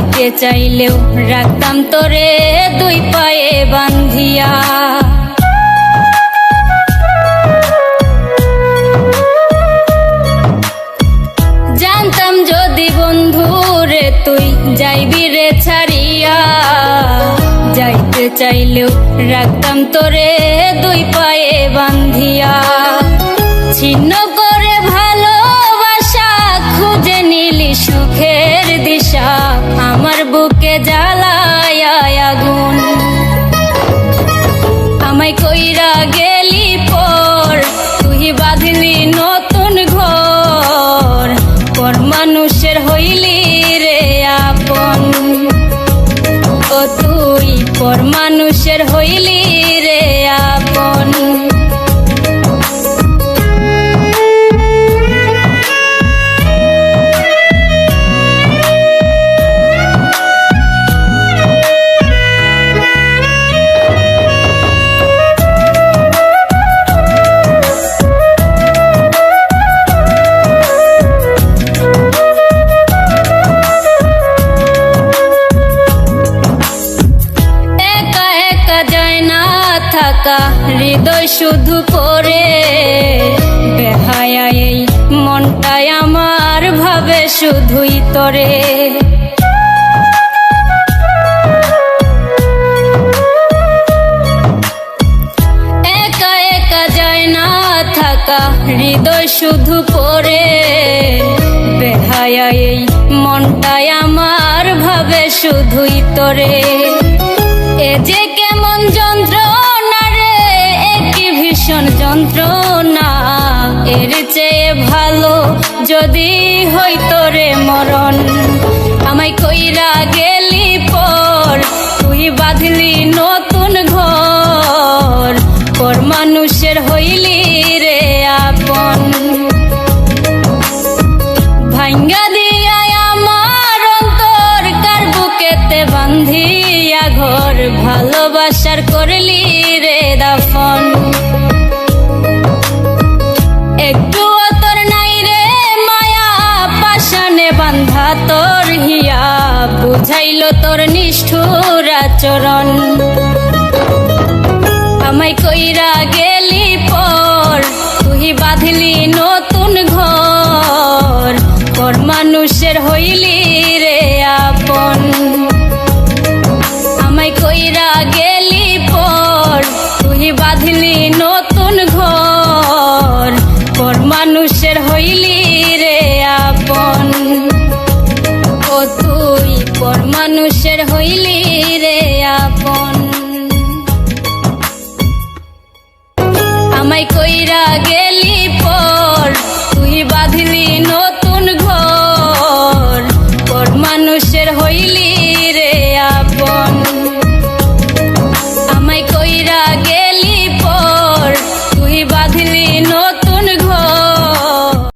যাইতে চাইলেও রাখতাম তোরে দুই পায়ে বান্ধিয়া। জানতাম যদি বন্ধু রে তুই যাইবি রে ছাড়িয়া, যাইতে চাইলেও রাখতাম তোরে দুই পায়ে বান্ধিয়া। ছিন্ন করে ভালোবাসা খুঁজে নিলি সুখের দিশা, আমার বুকে জ্বালায় আগুন। আমায় কইরা গেলি পর তুই বাঁধলি নতুন ঘর, পর মানুষের হইলি রে আপন। ও তুই পর মানুষের হইলি রে আপন। হৃদয় শুধু পড়ে বেহায়া, এই মনটাই আমার ভাবে শুধুই তরে। একা একা যায় না থাকা, হৃদয় শুধু পড়ে বেহায়া, এই মনটাই আমার ভাবে শুধুই তরে। এ যে কেমন যন্ত্রণা রে, একই ভীষণ যন্ত্রণা, এর চেয়ে ভালো যদি হইতো রে মরণ। আমায় কইরা গেলি পর তুই বাঁধলি নতুন ঘর, পর মানুষের হইলি রে আপন। ভাঙ্গা দিয়া আমার অন্তর কার বুকেতে বান্ধিয়া ঘর, ভালোবাসার করলি রে দাফন। একটু তোর নাই রে মায়া, পাশানে বান্ধা তোর হিয়া, বুঝাইল তোর নিষ্ঠুর আচরণ। আমায় কইরা গেলি পর তুই বাঁধলি নতুন ঘর, পর মানুষের হইলি রে আপন। আমায় কইরা গেলি পর তুই বাঁধলি নতুন ঘর।